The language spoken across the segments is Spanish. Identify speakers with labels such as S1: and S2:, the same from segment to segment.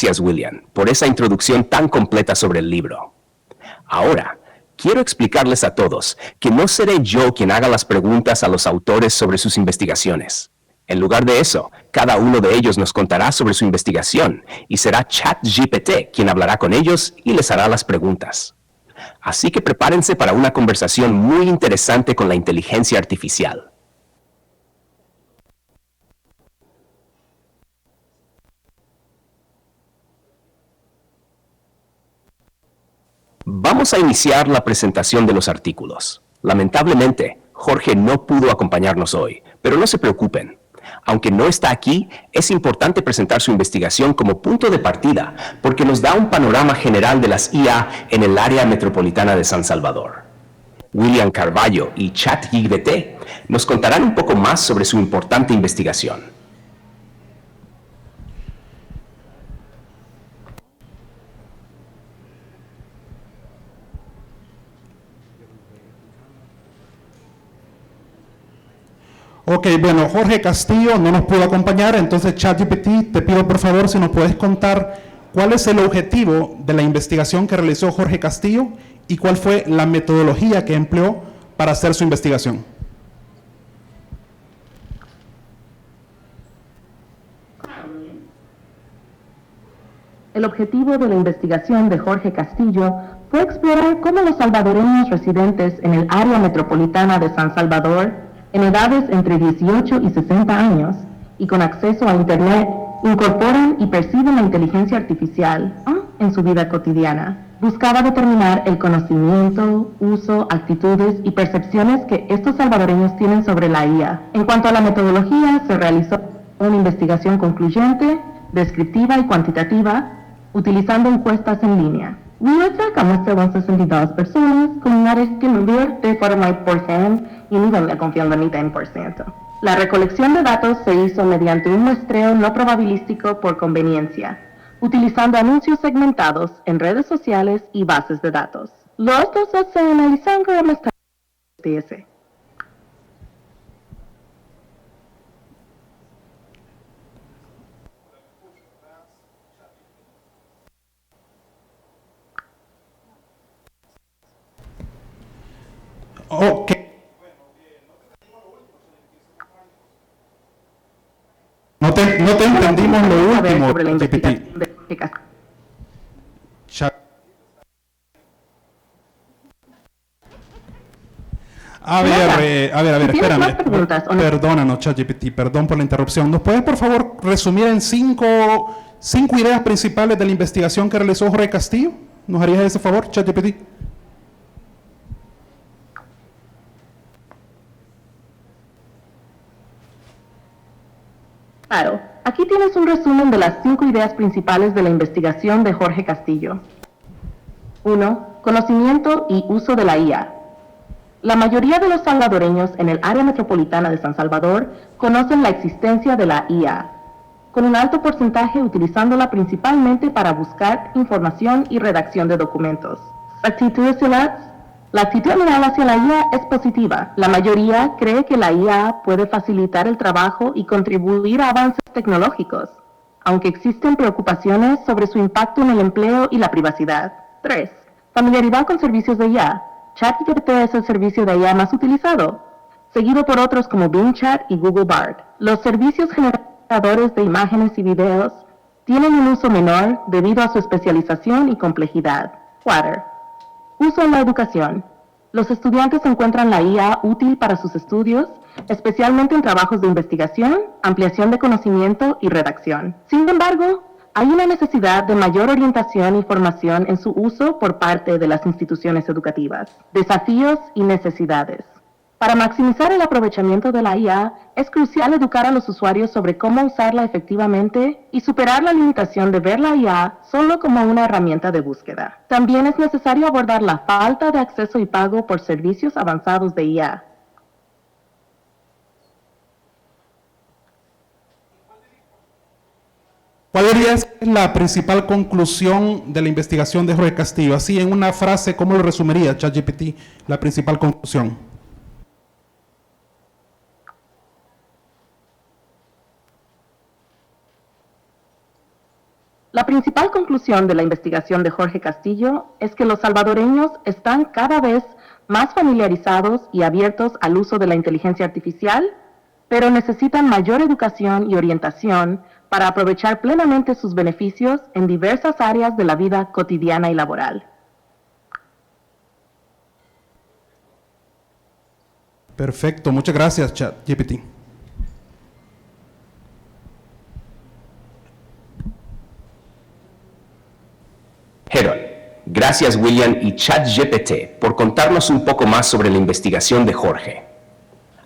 S1: Gracias, William, por esa introducción tan completa sobre el libro. Ahora, quiero explicarles a todos que no seré yo quien haga las preguntas a los autores sobre sus investigaciones. En lugar de eso, cada uno de ellos nos contará sobre su investigación y será ChatGPT quien hablará con ellos y les hará las preguntas. Así que prepárense para una conversación muy interesante con la inteligencia artificial. Vamos a iniciar la presentación de los artículos. Lamentablemente, Jorge no pudo acompañarnos hoy, pero no se preocupen. Aunque no está aquí, es importante presentar su investigación como punto de partida, porque nos da un panorama general de las IA en el área metropolitana de San Salvador. William Carballo y ChatGPT nos contarán un poco más sobre su importante investigación.
S2: Ok, bueno, Jorge Castillo no nos pudo acompañar, entonces ChatGPT, te pido por favor si nos puedes contar cuál es el objetivo de la investigación que realizó Jorge Castillo y cuál fue la metodología que empleó para hacer su investigación.
S3: El objetivo de la investigación de Jorge Castillo fue explorar cómo los salvadoreños residentes en el área metropolitana de San Salvador, en edades entre 18 y 60 años, y con acceso a Internet, incorporan y perciben la inteligencia artificial en su vida cotidiana. Buscaba determinar el conocimiento, uso, actitudes y percepciones que estos salvadoreños tienen sobre la IA. En cuanto a la metodología, se realizó una investigación concluyente, descriptiva y cuantitativa, utilizando encuestas en línea. Muestra que muestra 162 personas con un área de 49% y un nivel de confianza de 10%. La recolección de datos se hizo mediante un muestreo no probabilístico por conveniencia, utilizando anuncios segmentados en redes sociales y bases de datos. Los datos se analizan con la TS.
S2: Ok. No te entendimos lo último,
S3: Sobre la
S2: GPT.
S3: investigación de Castillo.
S2: A ver,
S3: Si tienes
S2: espérame.
S3: más preguntas o no-
S2: Perdónanos, ChatGPT, perdón por la interrupción. ¿Nos puedes, por favor, resumir en cinco ideas principales de la investigación que realizó Jorge Castillo? ¿Nos harías ese favor, ChatGPT?
S3: Claro, aquí tienes un resumen de las 5 ideas principales de la investigación de Jorge Castillo. 1. Conocimiento y uso de la IA. La mayoría de los salvadoreños en el área metropolitana de San Salvador conocen la existencia de la IA, con un alto porcentaje utilizándola principalmente para buscar información y redacción de documentos. La actitud general hacia la IA es positiva. La mayoría cree que la IA puede facilitar el trabajo y contribuir a avances tecnológicos, aunque existen preocupaciones sobre su impacto en el empleo y la privacidad. 3. Familiaridad con servicios de IA. ChatGPT es el servicio de IA más utilizado, seguido por otros como Bing Chat y Google Bard. Los servicios generadores de imágenes y videos tienen un uso menor debido a su especialización y complejidad. 4. Uso en la educación. Los estudiantes encuentran la IA útil para sus estudios, especialmente en trabajos de investigación, ampliación de conocimiento y redacción. Sin embargo, hay una necesidad de mayor orientación y formación en su uso por parte de las instituciones educativas. Desafíos y necesidades. Para maximizar el aprovechamiento de la IA, es crucial educar a los usuarios sobre cómo usarla efectivamente y superar la limitación de ver la IA solo como una herramienta de búsqueda. También es necesario abordar la falta de acceso y pago por servicios avanzados de IA.
S2: ¿Cuál diría es la principal conclusión de la investigación de Jorge Castillo? Así, en una frase, ¿cómo lo resumiría ChatGPT, la principal conclusión?
S3: La principal conclusión de la investigación de Jorge Castillo es que los salvadoreños están cada vez más familiarizados y abiertos al uso de la inteligencia artificial, pero necesitan mayor educación y orientación para aprovechar plenamente sus beneficios en diversas áreas de la vida cotidiana y laboral.
S2: Perfecto, muchas gracias, ChatGPT.
S1: Harold, gracias William y ChatGPT por contarnos un poco más sobre la investigación de Jorge.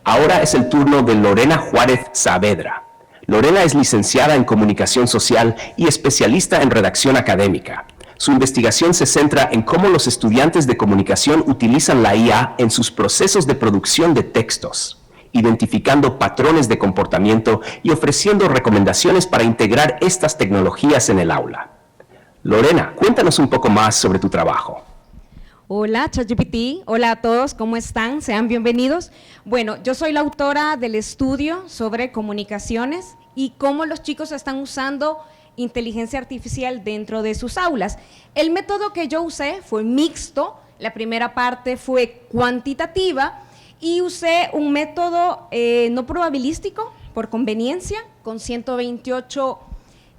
S1: Ahora es el turno de Lorena Juárez Saavedra. Lorena es licenciada en Comunicación Social y especialista en redacción académica. Su investigación se centra en cómo los estudiantes de comunicación utilizan la IA en sus procesos de producción de textos, identificando patrones de comportamiento y ofreciendo recomendaciones para integrar estas tecnologías en el aula. Lorena, cuéntanos un poco más sobre tu trabajo.
S4: Hola, ChatGPT. Hola a todos, ¿cómo están? Sean bienvenidos. Bueno, yo soy la autora del estudio sobre comunicaciones y cómo los chicos están usando inteligencia artificial dentro de sus aulas. El método que yo usé fue mixto. La primera parte fue cuantitativa y usé un método no probabilístico, por conveniencia, con 128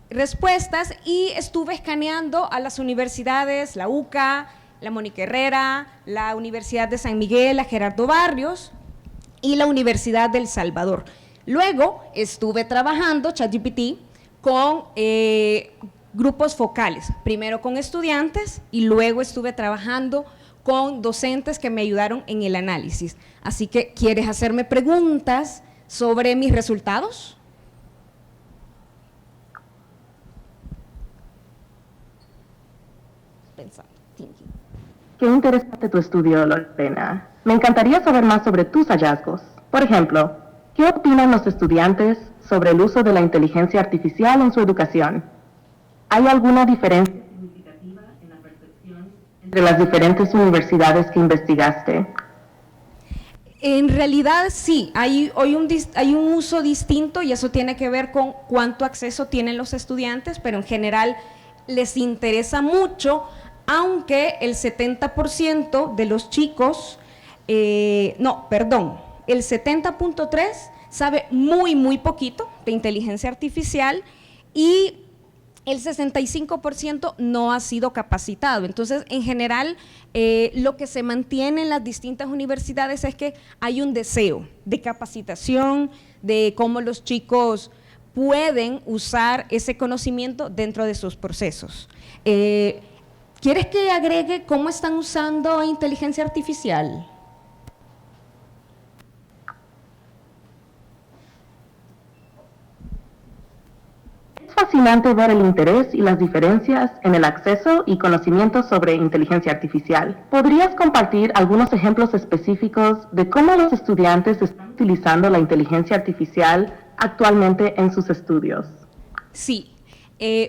S4: respuestas, y estuve escaneando a las universidades, la UCA, la Mónica Herrera, la Universidad de San Miguel, la Gerardo Barrios y la Universidad del Salvador. Luego estuve trabajando ChatGPT con grupos focales, primero con estudiantes y luego estuve trabajando con docentes que me ayudaron en el análisis. Así que, ¿quieres hacerme preguntas sobre mis resultados? Pensando, thinking.
S3: Qué interesante tu estudio, Lorena. Me encantaría saber más sobre tus hallazgos. Por ejemplo, ¿qué opinan los estudiantes sobre el uso de la inteligencia artificial en su educación? ¿Hay alguna diferencia significativa en la percepción entre las diferentes universidades que investigaste?
S4: En realidad sí, hay un uso distinto y eso tiene que ver con cuánto acceso tienen los estudiantes, pero en general les interesa mucho, aunque el 70% de los chicos, el 70.3% sabe muy poquito de inteligencia artificial y el 65% no ha sido capacitado. Entonces, en general, lo que se mantiene en las distintas universidades es que hay un deseo de capacitación, de cómo los chicos pueden usar ese conocimiento dentro de sus procesos. ¿Quieres que agregue cómo están usando inteligencia artificial?
S3: Es fascinante ver el interés y las diferencias en el acceso y conocimiento sobre inteligencia artificial. ¿Podrías compartir algunos ejemplos específicos de cómo los estudiantes están utilizando la inteligencia artificial actualmente en sus estudios?
S4: Sí,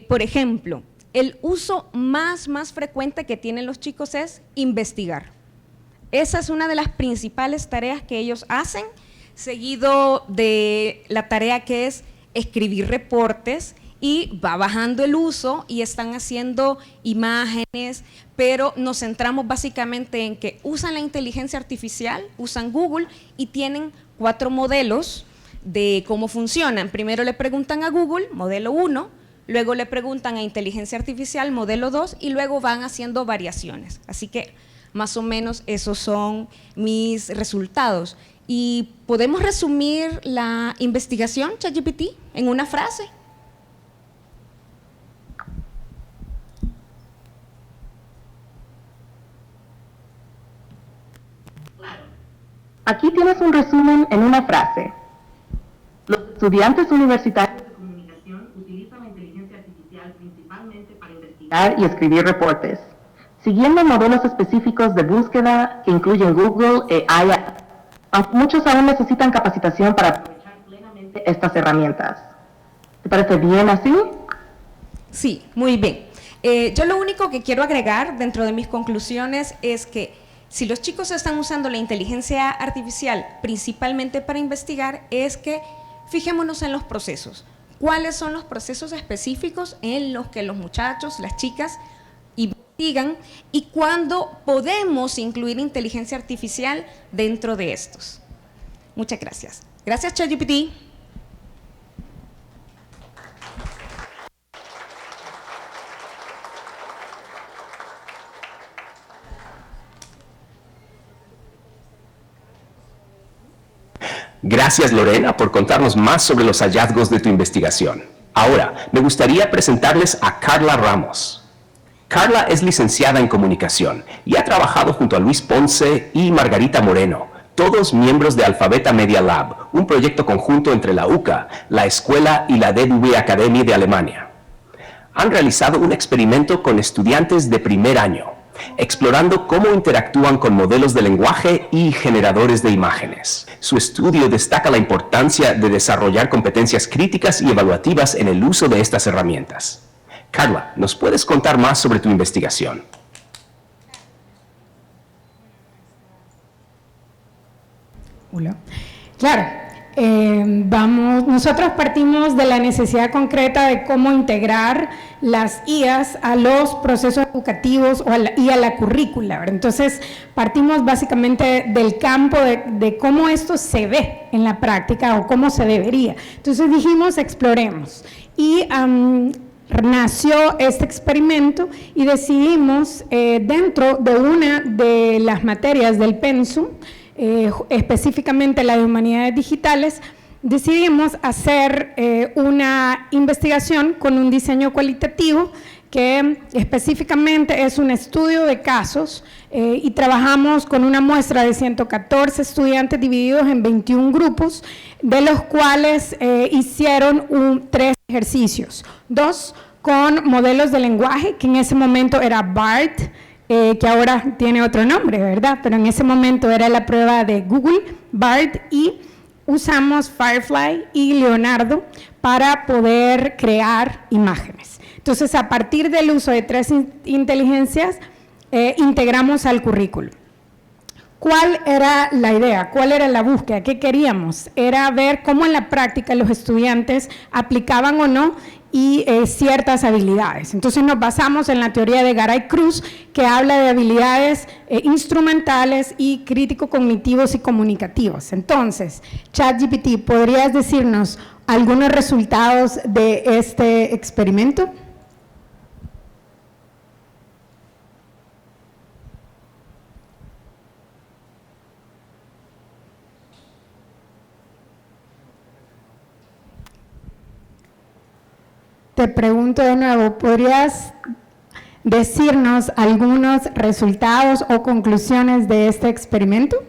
S4: por ejemplo, el uso más frecuente que tienen los chicos es investigar. Esa es una de las principales tareas que ellos hacen, seguido de la tarea que es escribir reportes, y va bajando el uso y están haciendo imágenes, pero nos centramos básicamente en que usan la inteligencia artificial, usan Google y tienen 4 modelos de cómo funcionan. Primero le preguntan a Google, modelo 1, luego le preguntan a inteligencia artificial, modelo 2, y luego van haciendo variaciones. Así que más o menos esos son mis resultados. ¿Y podemos resumir la investigación, ChatGPT, en una frase?
S3: Aquí tienes un resumen en una frase. Los estudiantes universitarios de comunicación utilizan la inteligencia artificial principalmente para investigar y escribir reportes, siguiendo modelos específicos de búsqueda que incluyen Google e AI. Aunque muchos aún necesitan capacitación para aprovechar plenamente estas herramientas. ¿Te parece bien así?
S4: Sí, muy bien. Yo lo único que quiero agregar dentro de mis conclusiones es que si los chicos están usando la inteligencia artificial principalmente para investigar, es que fijémonos en los procesos. cuáles son los procesos específicos en los que los muchachos, las chicas investigan y cuándo podemos incluir inteligencia artificial dentro de estos. Muchas gracias. Gracias, ChatGPT.
S1: Gracias, Lorena, por contarnos más sobre los hallazgos de tu investigación. Ahora, me gustaría presentarles a Carla Ramos. Carla es licenciada en comunicación y ha trabajado junto a Luis Ponce y Margarita Moreno, todos miembros de Alfabeta Media Lab, un proyecto conjunto entre la UCA, la escuela y la DW Academy de Alemania. Han realizado un experimento con estudiantes de primer año, explorando cómo interactúan con modelos de lenguaje y generadores de imágenes. Su estudio destaca la importancia de desarrollar competencias críticas y evaluativas en el uso de estas herramientas. Carla, ¿nos puedes contar más sobre tu investigación?
S5: Hola. Claro. Nosotros partimos de la necesidad concreta de cómo integrar las IAs a los procesos educativos y a la currícula, ¿verdad? Entonces, partimos básicamente del campo de cómo esto se ve en la práctica o cómo se debería. Entonces dijimos, exploremos. Y nació este experimento y decidimos, dentro de una de las materias del pensum, específicamente la de Humanidades Digitales, decidimos hacer una investigación con un diseño cualitativo que específicamente es un estudio de casos y trabajamos con una muestra de 114 estudiantes divididos en 21 grupos, de los cuales hicieron 3 ejercicios, 2 con modelos de lenguaje, que en ese momento era BART, que ahora tiene otro nombre, ¿verdad? Pero en ese momento era la prueba de Google, BART, y usamos Firefly y Leonardo para poder crear imágenes. Entonces, a partir del uso de 3 inteligencias, integramos al currículo. ¿Cuál era la idea? ¿Cuál era la búsqueda? ¿Qué queríamos? Era ver cómo en la práctica los estudiantes aplicaban o no y ciertas habilidades. Entonces nos basamos en la teoría de Garay Cruz, que habla de habilidades instrumentales y crítico-cognitivos y comunicativos. Entonces, ChatGPT, ¿podrías decirnos algunos resultados de este experimento? Te pregunto de nuevo, ¿podrías decirnos algunos resultados o conclusiones de este experimento?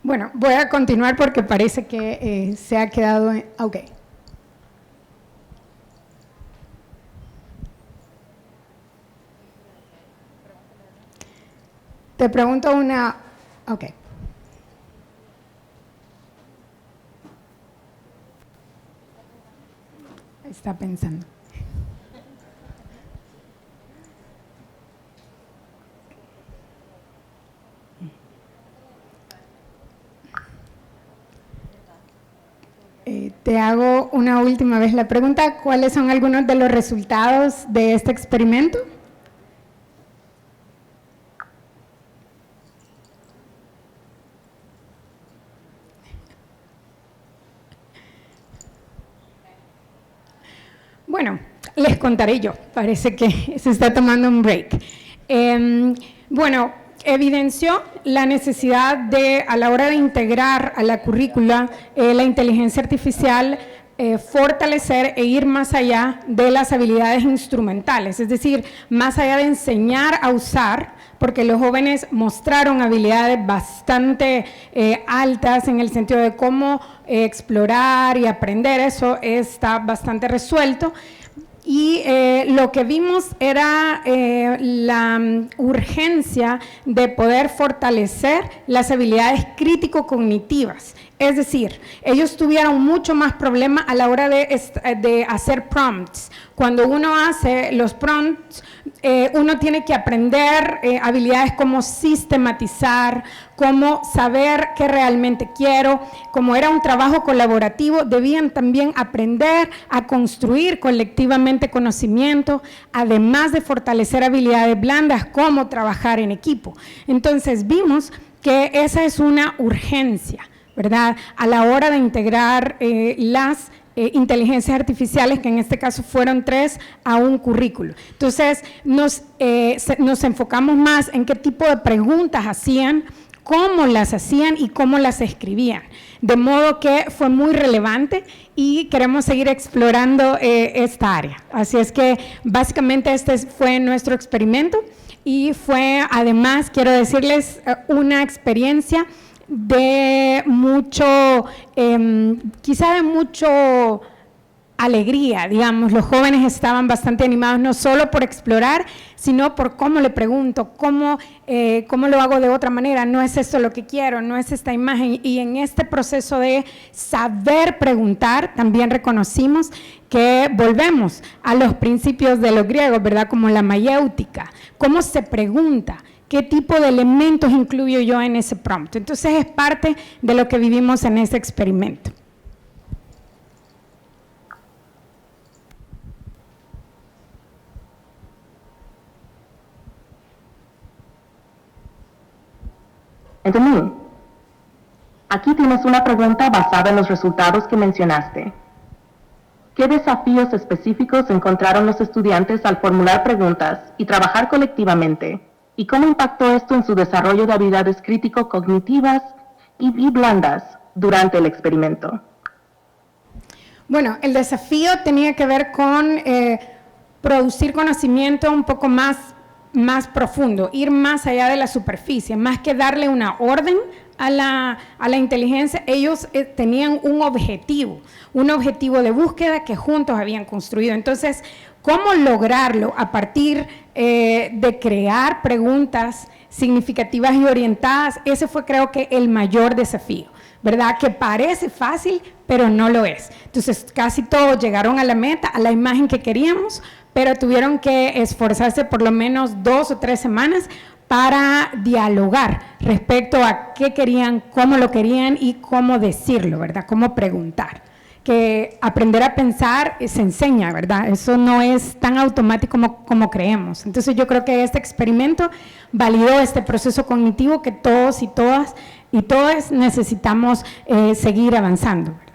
S5: Bueno, voy a continuar porque parece que se ha quedado en… Ok. Te pregunto una… Ok. Está pensando. Te hago una última vez la pregunta. ¿Cuáles son algunos de los resultados de este experimento? Bueno, les contaré yo, parece que se está tomando un break. Bueno, evidenció la necesidad de, a la hora de integrar a la currícula la inteligencia artificial, fortalecer e ir más allá de las habilidades instrumentales, es decir, más allá de enseñar a usar, porque los jóvenes mostraron habilidades bastante altas en el sentido de cómo explorar y aprender, eso está bastante resuelto. y lo que vimos era la urgencia de poder fortalecer las habilidades crítico-cognitivas. Es decir, ellos tuvieron mucho más problema a la hora de hacer prompts. Cuando uno hace los prompts, uno tiene que aprender habilidades como sistematizar, cómo saber qué realmente quiero. Como era un trabajo colaborativo, debían también aprender a construir colectivamente conocimiento, además de fortalecer habilidades blandas como trabajar en equipo. Entonces vimos que esa es una urgencia, ¿verdad? A la hora de integrar las inteligencias artificiales, que en este caso fueron 3, a un currículo. Entonces, nos enfocamos más en qué tipo de preguntas hacían, cómo las hacían y cómo las escribían. De modo que fue muy relevante y queremos seguir explorando esta área. Así es que, básicamente, este fue nuestro experimento y fue, además, quiero decirles, una experiencia de mucho, quizá de mucho alegría, digamos. Los jóvenes estaban bastante animados, no solo por explorar, sino por cómo le pregunto, cómo lo hago de otra manera, no es esto lo que quiero, no es esta imagen. Y en este proceso de saber preguntar, también reconocimos que volvemos a los principios de los griegos, ¿verdad? Como la mayéutica, cómo se pregunta. ¿Qué tipo de elementos incluyo yo en ese prompt? Entonces, es parte de lo que vivimos en ese experimento.
S3: Entendí. Aquí tienes una pregunta basada en los resultados que mencionaste. ¿Qué desafíos específicos encontraron los estudiantes al formular preguntas y trabajar colectivamente? ¿Y cómo impactó esto en su desarrollo de habilidades crítico-cognitivas y blandas durante el experimento?
S5: Bueno, el desafío tenía que ver con producir conocimiento un poco más profundo, ir más allá de la superficie, más que darle una orden a la inteligencia. Ellos tenían un objetivo de búsqueda que juntos habían construido. Entonces, ¿cómo lograrlo a partir de crear preguntas significativas y orientadas? Ese fue, creo que, el mayor desafío, ¿verdad? Que parece fácil, pero no lo es. Entonces, casi todos llegaron a la meta, a la imagen que queríamos, pero tuvieron que esforzarse por lo menos 2 o 3 semanas para dialogar respecto a qué querían, cómo lo querían y cómo decirlo, ¿verdad? Cómo preguntar. Que aprender a pensar se enseña, ¿verdad? Eso no es tan automático como creemos. Entonces, yo creo que este experimento validó este proceso cognitivo que todos y todas y todos necesitamos seguir avanzando, ¿verdad?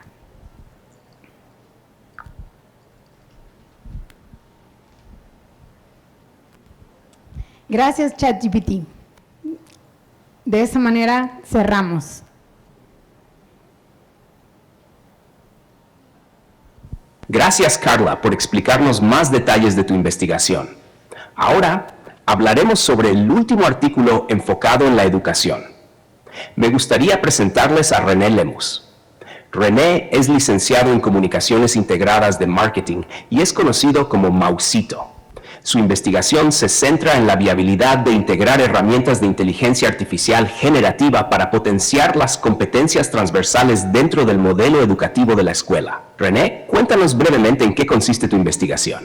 S5: Gracias, ChatGPT. De esa manera cerramos.
S1: Gracias, Carla, por explicarnos más detalles de tu investigación. Ahora hablaremos sobre el último artículo enfocado en la educación. Me gustaría presentarles a René Lemus. René es licenciado en Comunicaciones Integradas de Marketing y es conocido como Mausito. Su investigación se centra en la viabilidad de integrar herramientas de inteligencia artificial generativa para potenciar las competencias transversales dentro del modelo educativo de la escuela. René, cuéntanos brevemente en qué consiste tu investigación.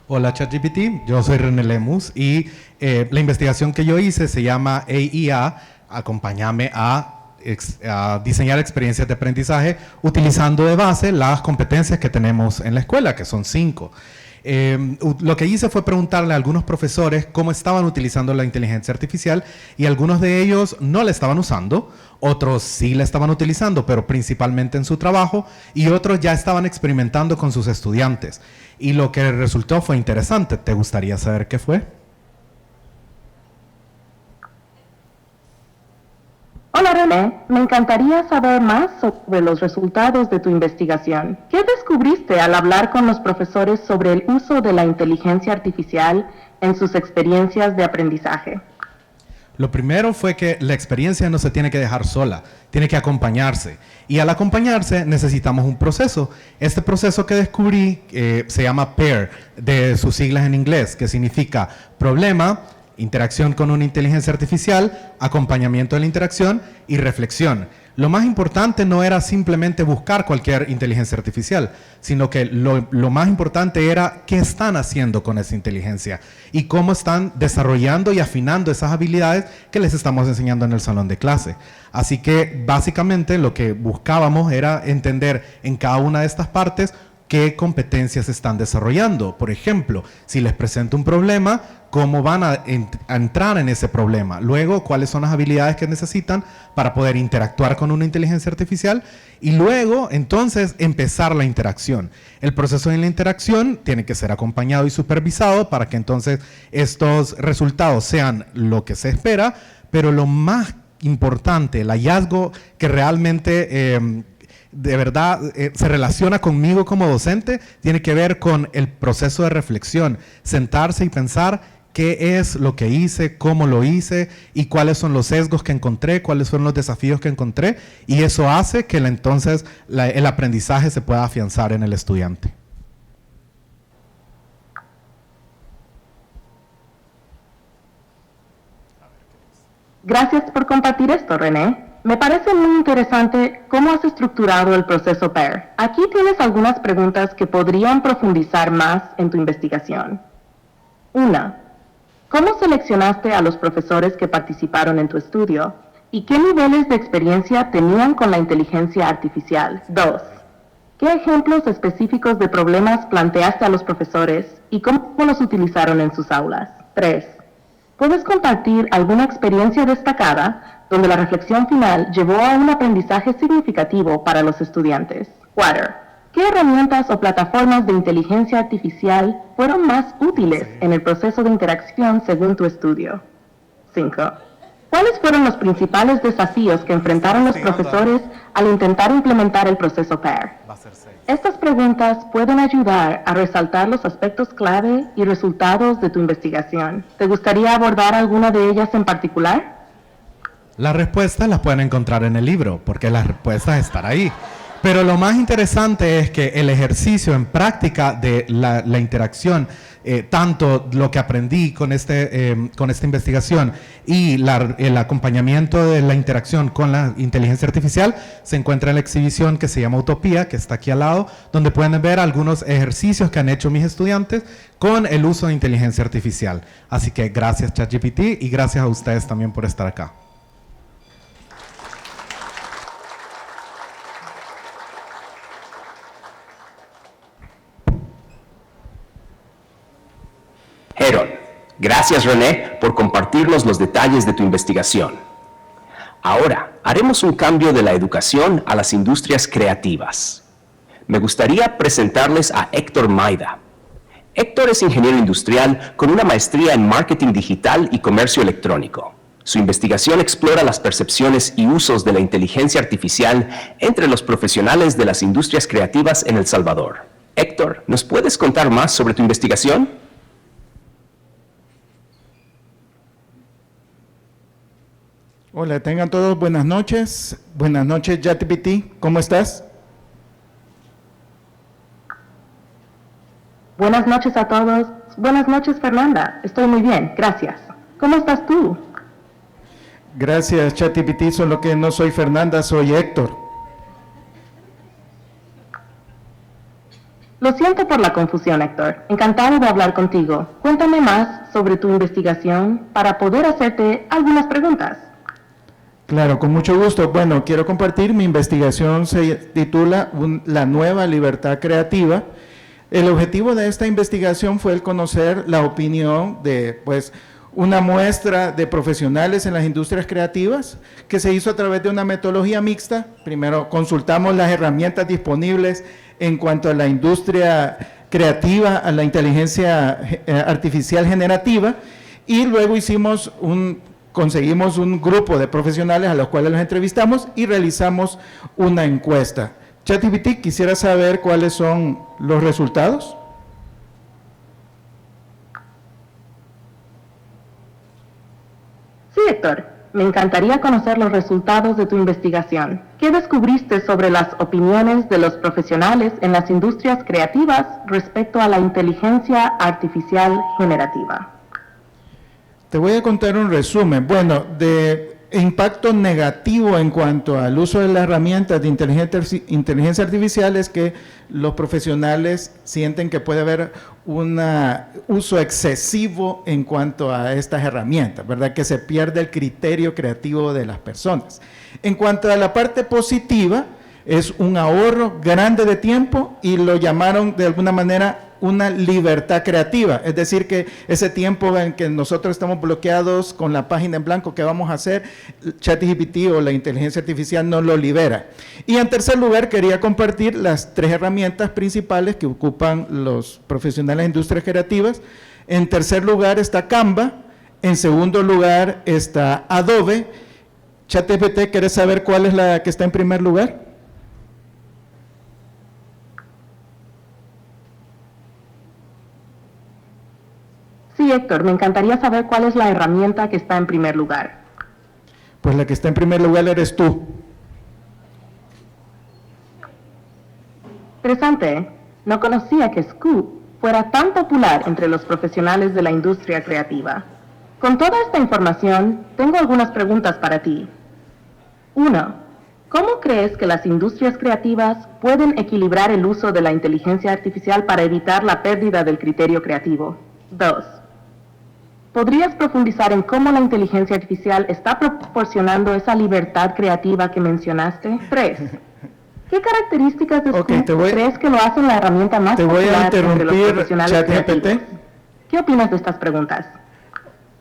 S6: Hola ChatGPT, yo soy René Lemus y la investigación que yo hice se llama AIA, Acompáñame a diseñar experiencias de aprendizaje utilizando de base las competencias que tenemos en la escuela, que son 5. Lo que hice fue preguntarle a algunos profesores cómo estaban utilizando la inteligencia artificial y algunos de ellos no la estaban usando, otros sí la estaban utilizando, pero principalmente en su trabajo, y otros ya estaban experimentando con sus estudiantes. Y lo que resultó fue interesante. ¿Te gustaría saber qué fue?
S3: Hola René, me encantaría saber más sobre los resultados de tu investigación. ¿Qué descubriste al hablar con los profesores sobre el uso de la inteligencia artificial en sus experiencias de aprendizaje?
S6: Lo primero fue que la experiencia no se tiene que dejar sola, tiene que acompañarse. Y al acompañarse necesitamos un proceso. Este proceso que descubrí se llama PAIR, de sus siglas en inglés, que significa problema, interacción con una inteligencia artificial, acompañamiento de la interacción y reflexión. Lo más importante no era simplemente buscar cualquier inteligencia artificial, sino que lo más importante era qué están haciendo con esa inteligencia y cómo están desarrollando y afinando esas habilidades que les estamos enseñando en el salón de clase. Así que básicamente lo que buscábamos era entender en cada una de estas partes qué competencias están desarrollando. Por ejemplo, si les presento un problema, cómo van a entrar en ese problema. Luego, cuáles son las habilidades que necesitan para poder interactuar con una inteligencia artificial. Y luego, entonces, empezar la interacción. El proceso de la interacción tiene que ser acompañado y supervisado para que entonces estos resultados sean lo que se espera. Pero lo más importante, el hallazgo que realmente de verdad se relaciona conmigo como docente, tiene que ver con el proceso de reflexión, sentarse y pensar qué es lo que hice, cómo lo hice y cuáles son los sesgos que encontré, cuáles son los desafíos que encontré, y eso hace que entonces el aprendizaje se pueda afianzar en el estudiante.
S3: Gracias por compartir esto, René. Me parece muy interesante cómo has estructurado el proceso PAIR. Aquí tienes algunas preguntas que podrían profundizar más en tu investigación. 1. ¿Cómo seleccionaste a los profesores que participaron en tu estudio? ¿Y qué niveles de experiencia tenían con la inteligencia artificial? 2. ¿Qué ejemplos específicos de problemas planteaste a los profesores y cómo los utilizaron en sus aulas? 3. ¿Puedes compartir alguna experiencia destacada donde la reflexión final llevó a un aprendizaje significativo para los estudiantes? 4. ¿Qué herramientas o plataformas de inteligencia artificial fueron más útiles en el proceso de interacción según tu estudio? 5. ¿Cuáles fueron los principales desafíos que enfrentaron los profesores al intentar implementar el proceso PAIR? Estas preguntas pueden ayudar a resaltar los aspectos clave y resultados de tu investigación. ¿Te gustaría abordar alguna de ellas en particular?
S6: Las respuestas las pueden encontrar en el libro, porque las respuestas están ahí. Pero lo más interesante es que el ejercicio en práctica de la interacción, tanto lo que aprendí con esta investigación y el acompañamiento de la interacción con la inteligencia artificial, se encuentra en la exhibición que se llama Utopía, que está aquí al lado, donde pueden ver algunos ejercicios que han hecho mis estudiantes con el uso de inteligencia artificial. Así que gracias ChatGPT y gracias a ustedes también por estar acá.
S1: Heron, gracias René por compartirnos los detalles de tu investigación. Ahora, haremos un cambio de la educación a las industrias creativas. Me gustaría presentarles a Héctor Maida. Héctor es ingeniero industrial con una maestría en marketing digital y comercio electrónico. Su investigación explora las percepciones y usos de la inteligencia artificial entre los profesionales de las industrias creativas en El Salvador. Héctor, ¿nos puedes contar más sobre tu investigación?
S7: Hola, tengan todos buenas noches. Buenas noches, ChatGPT. ¿Cómo estás?
S3: Buenas noches a todos. Buenas noches, Fernanda. Estoy muy bien, gracias. ¿Cómo estás tú?
S7: Gracias, ChatGPT. Solo que no soy Fernanda, soy Héctor.
S3: Lo siento por la confusión, Héctor. Encantado de hablar contigo. Cuéntame más sobre tu investigación para poder hacerte algunas preguntas.
S7: Claro, con mucho gusto. Bueno, quiero compartir. Mi investigación se titula La nueva libertad creativa. El objetivo de esta investigación fue el conocer la opinión de, una muestra de profesionales en las industrias creativas que se hizo a través de una metodología mixta. Primero consultamos las herramientas disponibles en cuanto a la industria creativa, a la inteligencia artificial generativa, y luego conseguimos un grupo de profesionales a los cuales los entrevistamos y realizamos una encuesta. ChatGPT, quisiera saber cuáles son los resultados.
S3: Sí, Héctor, me encantaría conocer los resultados de tu investigación. ¿Qué descubriste sobre las opiniones de los profesionales en las industrias creativas respecto a la inteligencia artificial generativa?
S7: Te voy a contar un resumen. Bueno, de impacto negativo en cuanto al uso de las herramientas de inteligencia artificial es que los profesionales sienten que puede haber un uso excesivo en cuanto a estas herramientas, ¿verdad? Que se pierde el criterio creativo de las personas. En cuanto a la parte positiva, es un ahorro grande de tiempo y lo llamaron de alguna manera una libertad creativa, es decir, que ese tiempo en que nosotros estamos bloqueados con la página en blanco, ¿qué vamos a hacer? ChatGPT o la inteligencia artificial nos lo libera. Y en tercer lugar, quería compartir las 3 herramientas principales que ocupan los profesionales de industrias creativas. En tercer lugar está Canva, en segundo lugar está Adobe. ChatGPT, ¿quieres saber cuál es la que está en primer lugar?
S3: Sí, Héctor, me encantaría saber cuál es la herramienta que está en primer lugar.
S7: Pues la que está en primer lugar eres tú.
S3: Interesante, ¿eh? No conocía que Scoop fuera tan popular entre los profesionales de la industria creativa. Con toda esta información, tengo algunas preguntas para ti. 1. ¿Cómo crees que las industrias creativas pueden equilibrar el uso de la inteligencia artificial para evitar la pérdida del criterio creativo? 2. ¿Podrías profundizar en cómo la inteligencia artificial está proporcionando esa libertad creativa que mencionaste? 3. ¿Qué características de Scoop crees que lo hacen la herramienta más popular entre los profesionales creativos? ¿Qué opinas de estas preguntas?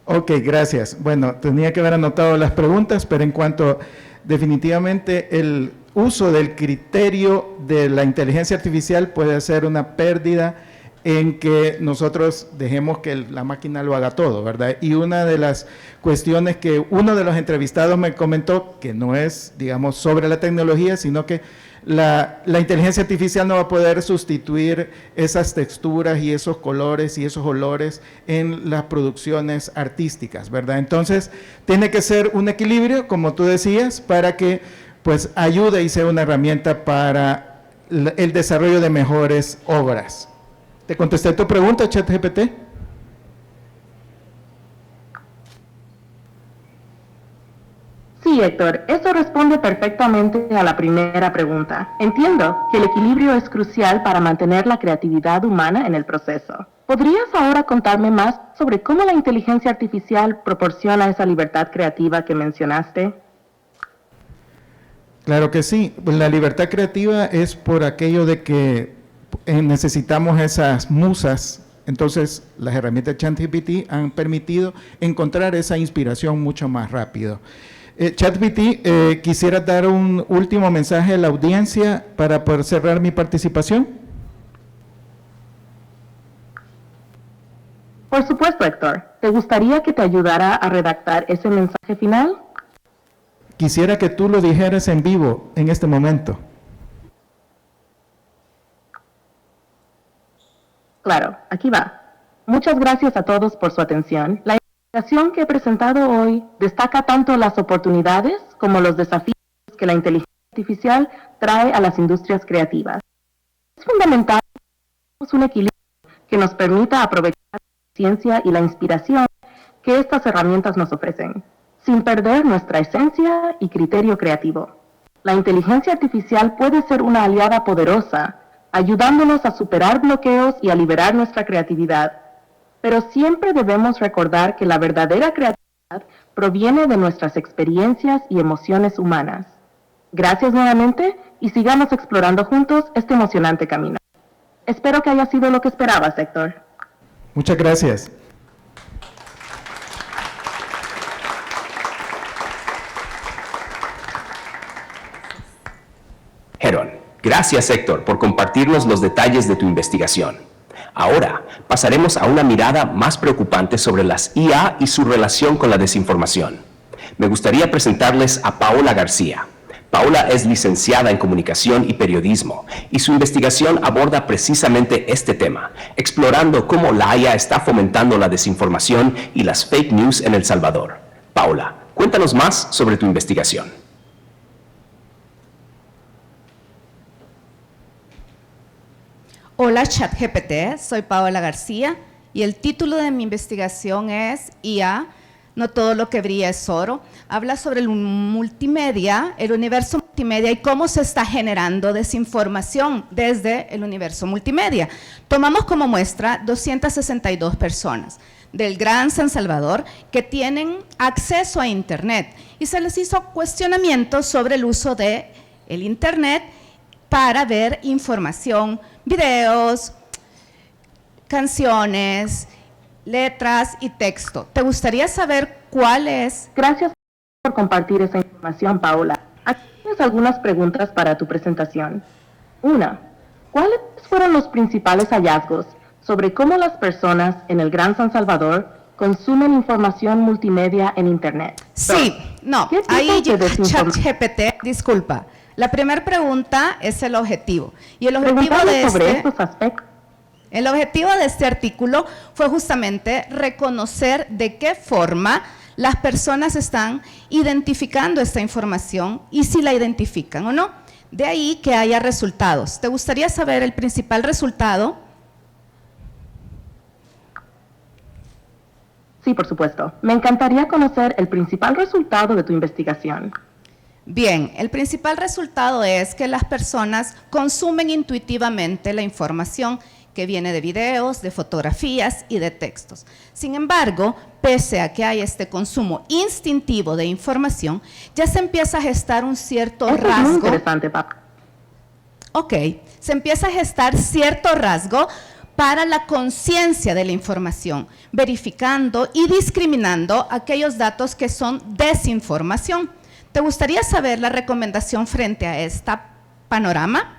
S7: Ok, gracias. Bueno, tenía que haber anotado las preguntas, pero en cuanto definitivamente el uso del criterio de la inteligencia artificial puede ser una pérdida en que nosotros dejemos que la máquina lo haga todo, ¿verdad? Y una de las cuestiones que uno de los entrevistados me comentó, que no es, digamos, sobre la tecnología, sino que la inteligencia artificial no va a poder sustituir esas texturas y esos colores y esos olores en las producciones artísticas, ¿verdad? Entonces, tiene que ser un equilibrio, como tú decías, para que pues ayude y sea una herramienta para el desarrollo de mejores obras. ¿Te contesté tu pregunta, ChatGPT?
S3: Sí, Héctor, eso responde perfectamente a la primera pregunta. Entiendo que el equilibrio es crucial para mantener la creatividad humana en el proceso. ¿Podrías ahora contarme más sobre cómo la inteligencia artificial proporciona esa libertad creativa que mencionaste?
S7: Claro que sí. La libertad creativa es por aquello de que necesitamos esas musas. Entonces, las herramientas ChatGPT han permitido encontrar esa inspiración mucho más rápido. ChatGPT, ¿quisiera dar un último mensaje a la audiencia para poder cerrar mi participación?
S3: Por supuesto, Héctor. ¿Te gustaría que te ayudara a redactar ese mensaje final?
S7: Quisiera que tú lo dijeras en vivo en este momento.
S3: Claro, aquí va. Muchas gracias a todos por su atención. La investigación que he presentado hoy destaca tanto las oportunidades como los desafíos que la inteligencia artificial trae a las industrias creativas. Es fundamental que tengamos un equilibrio que nos permita aprovechar la ciencia y la inspiración que estas herramientas nos ofrecen, sin perder nuestra esencia y criterio creativo. La inteligencia artificial puede ser una aliada poderosa, ayudándonos a superar bloqueos y a liberar nuestra creatividad. Pero siempre debemos recordar que la verdadera creatividad proviene de nuestras experiencias y emociones humanas. Gracias nuevamente y sigamos explorando juntos este emocionante camino. Espero que haya sido lo que esperabas, Héctor.
S7: Muchas gracias.
S1: Heron, gracias Héctor por compartirnos los detalles de tu investigación. Ahora pasaremos a una mirada más preocupante sobre las IA y su relación con la desinformación. Me gustaría presentarles a Paola García. Paola es licenciada en Comunicación y Periodismo y su investigación aborda precisamente este tema, explorando cómo la IA está fomentando la desinformación y las fake news en El Salvador. Paola, Cuéntanos más sobre tu investigación.
S8: Hola ChatGPT, soy Paola García y el título de mi investigación es IA, no todo lo que brilla es oro. Habla sobre el multimedia, el universo multimedia y cómo se está generando desinformación desde el universo multimedia. Tomamos como muestra 262 personas del Gran San Salvador que tienen acceso a Internet y se les hizo cuestionamientos sobre el uso de el Internet para ver información, videos, canciones, letras y texto. ¿Te gustaría saber cuál es?
S3: Gracias por compartir esa información, Paola. Aquí tienes algunas preguntas para tu presentación. 1. ¿Cuáles fueron los principales hallazgos sobre cómo las personas en el Gran San Salvador consumen información multimedia en Internet?
S8: Sí, no,
S3: ¿Qué tipos
S8: ahí
S3: de desinformación?
S8: ChatGPT, disculpa. La primera pregunta es el objetivo. Y el objetivo
S3: Preguntamos sobre estos aspectos.
S8: El objetivo de este artículo fue justamente reconocer de qué forma las personas están identificando esta información y si la identifican o no. De ahí que haya resultados. ¿Te gustaría saber el principal resultado?
S3: Sí, por supuesto. Me encantaría conocer el principal resultado de tu investigación.
S8: Bien, el principal resultado es que las personas consumen intuitivamente la información que viene de videos, de fotografías y de textos. Sin embargo, pese a que hay este consumo instintivo de información, ya se empieza a gestar un cierto
S3: Eso es muy
S8: rasgo.
S3: interesante, Pap.
S8: Ok, se empieza a gestar cierto rasgo para la conciencia de la información, verificando y discriminando aquellos datos que son desinformación. ¿Te gustaría saber la recomendación frente a este panorama?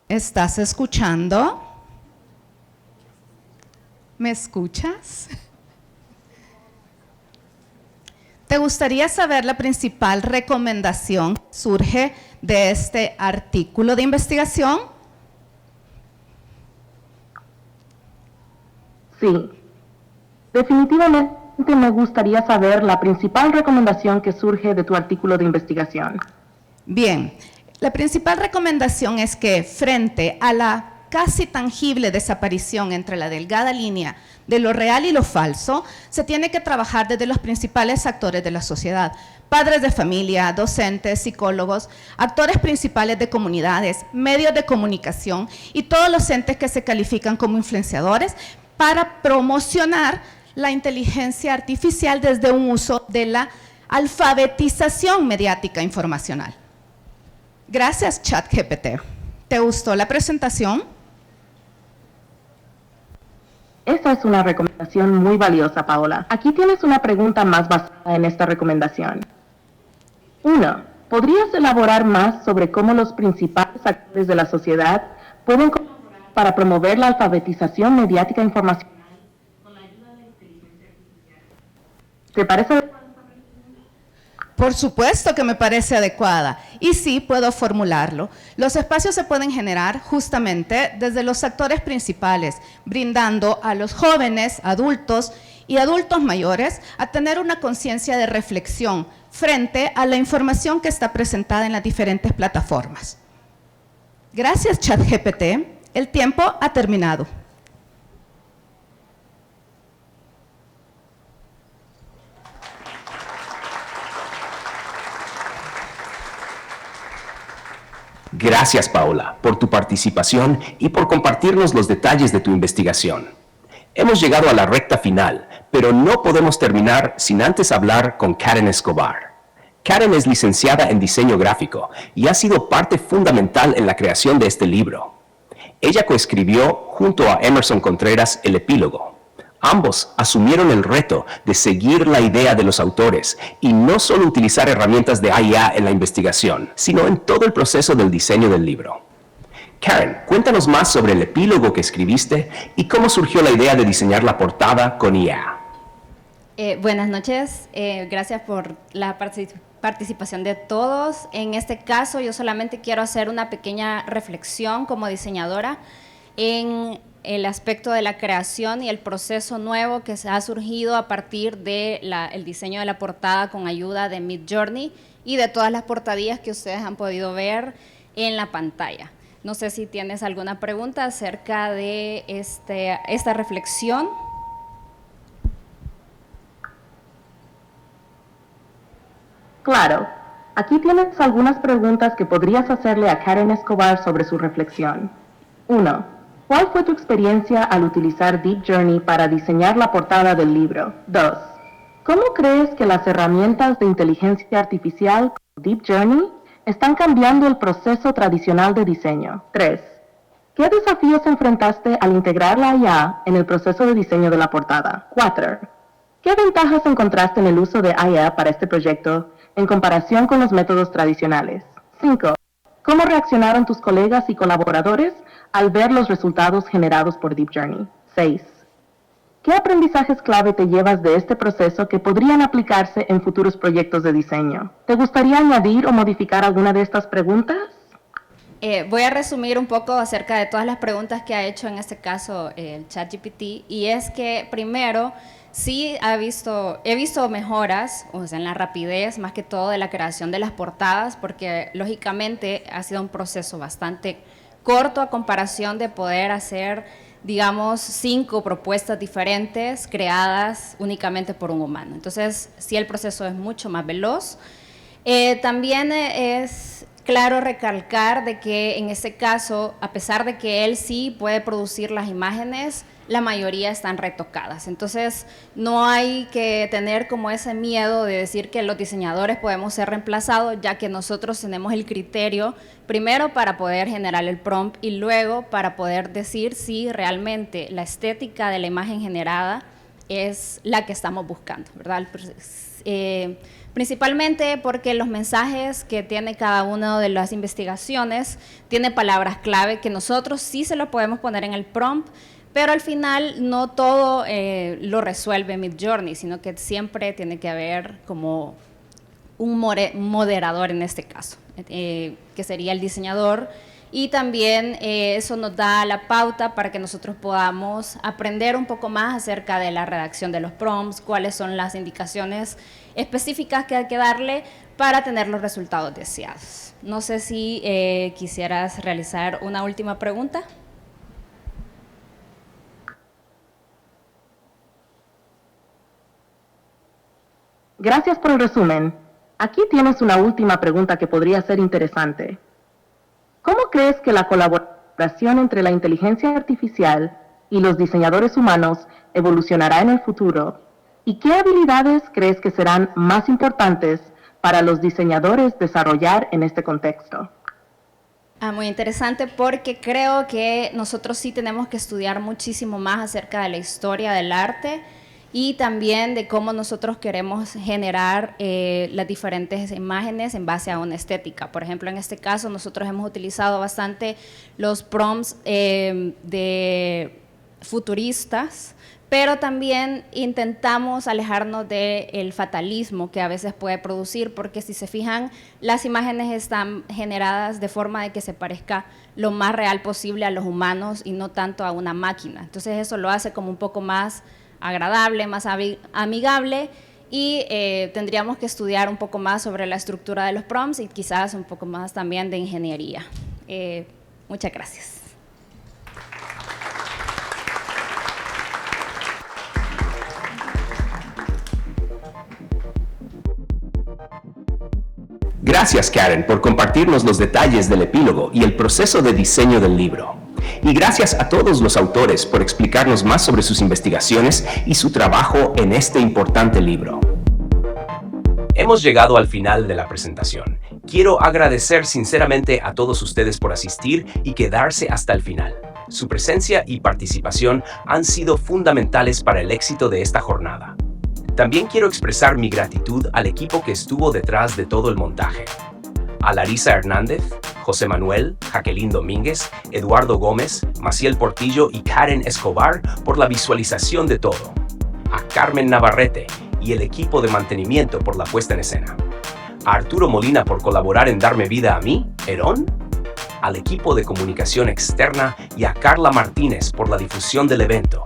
S8: ¿Estás escuchando? ¿Me escuchas? ¿Te gustaría saber la principal recomendación que surge de este artículo de investigación?
S3: Sí. Definitivamente me gustaría saber la principal recomendación que surge de tu artículo de investigación.
S8: Bien, la principal recomendación es que frente a la casi tangible desaparición entre la delgada línea de lo real y lo falso, se tiene que trabajar desde los principales actores de la sociedad, padres de familia, docentes, psicólogos, actores principales de comunidades, medios de comunicación y todos los entes que se califican como influenciadores para promocionar la inteligencia artificial desde un uso de la alfabetización mediática informacional. Gracias, ChatGPT. ¿Te gustó la presentación?
S3: Esa es una recomendación muy valiosa, Paola. Aquí tienes una pregunta más basada en esta recomendación. 1. ¿Podrías elaborar más sobre cómo los principales actores de la sociedad pueden colaborar para promover la alfabetización mediática informacional con la ayuda de la inteligencia artificial? ¿Te parece?
S8: Por supuesto que me parece adecuada y sí puedo formularlo. Los espacios se pueden generar justamente desde los actores principales, brindando a los jóvenes, adultos y adultos mayores a tener una conciencia de reflexión frente a la información que está presentada en las diferentes plataformas. Gracias, ChatGPT. El tiempo ha terminado.
S1: Gracias, Paola, por tu participación y por compartirnos los detalles de tu investigación. Hemos llegado a la recta final, pero no podemos terminar sin antes hablar con Karen Escobar. Karen es licenciada en diseño gráfico y ha sido parte fundamental en la creación de este libro. Ella coescribió junto a Emerson Contreras el epílogo. Ambos asumieron el reto de seguir la idea de los autores y no solo utilizar herramientas de IA en la investigación, sino en todo el proceso del diseño del libro. Karen, cuéntanos más sobre el epílogo que escribiste y cómo surgió la idea de diseñar la portada con IA.
S9: Buenas noches, gracias por la participación de todos. En este caso, yo solamente quiero hacer una pequeña reflexión como diseñadora en el aspecto de la creación y el proceso nuevo que se ha surgido a partir del diseño de la portada con ayuda de Midjourney y de todas las portadillas que ustedes han podido ver en la pantalla. No sé si tienes alguna pregunta acerca de esta reflexión.
S3: Claro. Aquí tienes algunas preguntas que podrías hacerle a Karen Escobar sobre su reflexión. 1. ¿Cuál fue tu experiencia al utilizar Deep Journey para diseñar la portada del libro? 2. ¿Cómo crees que las herramientas de inteligencia artificial como Deep Journey están cambiando el proceso tradicional de diseño? 3. ¿Qué desafíos enfrentaste al integrar la IA en el proceso de diseño de la portada? 4. ¿Qué ventajas encontraste en el uso de IA para este proyecto en comparación con los métodos tradicionales? 5. ¿Cómo reaccionaron tus colegas y colaboradores al ver los resultados generados por Deep Journey? 6. ¿Qué aprendizajes clave te llevas de este proceso que podrían aplicarse en futuros proyectos de diseño? ¿Te gustaría añadir o modificar alguna de estas preguntas?
S9: Voy a resumir un poco acerca de todas las preguntas que ha hecho en este caso el ChatGPT, y es que primero, sí he visto mejoras, o sea, en la rapidez más que todo de la creación de las portadas, porque lógicamente ha sido un proceso bastante corto a comparación de poder hacer, digamos, 5 propuestas diferentes creadas únicamente por un humano. Entonces, sí, el proceso es mucho más veloz. También es claro recalcar de que en este caso, a pesar de que él sí puede producir las imágenes, la mayoría están retocadas. Entonces, no hay que tener como ese miedo de decir que los diseñadores podemos ser reemplazados, ya que nosotros tenemos el criterio, primero para poder generar el prompt y luego para poder decir si realmente la estética de la imagen generada es la que estamos buscando, ¿verdad? Principalmente porque los mensajes que tiene cada una de las investigaciones tiene palabras clave que nosotros sí se lo podemos poner en el prompt, pero al final no todo lo resuelve Midjourney, sino que siempre tiene que haber como un moderador en este caso, que sería el diseñador, y también eso nos da la pauta para que nosotros podamos aprender un poco más acerca de la redacción de los prompts, cuáles son las indicaciones específicas que hay que darle para tener los resultados deseados. No sé si quisieras realizar una última pregunta.
S3: Gracias por el resumen. Aquí tienes una última pregunta que podría ser interesante. ¿Cómo crees que la colaboración entre la inteligencia artificial y los diseñadores humanos evolucionará en el futuro? ¿Y qué habilidades crees que serán más importantes para los diseñadores desarrollar en este contexto?
S9: Muy interesante, porque creo que nosotros sí tenemos que estudiar muchísimo más acerca de la historia del arte y también de cómo nosotros queremos generar las diferentes imágenes en base a una estética. Por ejemplo, en este caso nosotros hemos utilizado bastante los prompts de futuristas, pero también intentamos alejarnos del fatalismo que a veces puede producir, porque si se fijan, las imágenes están generadas de forma de que se parezca lo más real posible a los humanos y no tanto a una máquina. Entonces eso lo hace como un poco más agradable, más amigable, y tendríamos que estudiar un poco más sobre la estructura de los prompts y quizás un poco más también de ingeniería. Muchas gracias.
S1: Gracias, Karen, por compartirnos los detalles del epílogo y el proceso de diseño del libro. Y gracias a todos los autores por explicarnos más sobre sus investigaciones y su trabajo en este importante libro. Hemos llegado al final de la presentación. Quiero agradecer sinceramente a todos ustedes por asistir y quedarse hasta el final. Su presencia y participación han sido fundamentales para el éxito de esta jornada. También quiero expresar mi gratitud al equipo que estuvo detrás de todo el montaje. A Larisa Hernández, José Manuel, Jacqueline Domínguez, Eduardo Gómez, Maciel Portillo y Karen Escobar por la visualización de todo. A Carmen Navarrete y el equipo de mantenimiento por la puesta en escena. a Arturo Molina por colaborar en darme vida a mí, Herón, al equipo de comunicación externa y a Carla Martínez por la difusión del evento.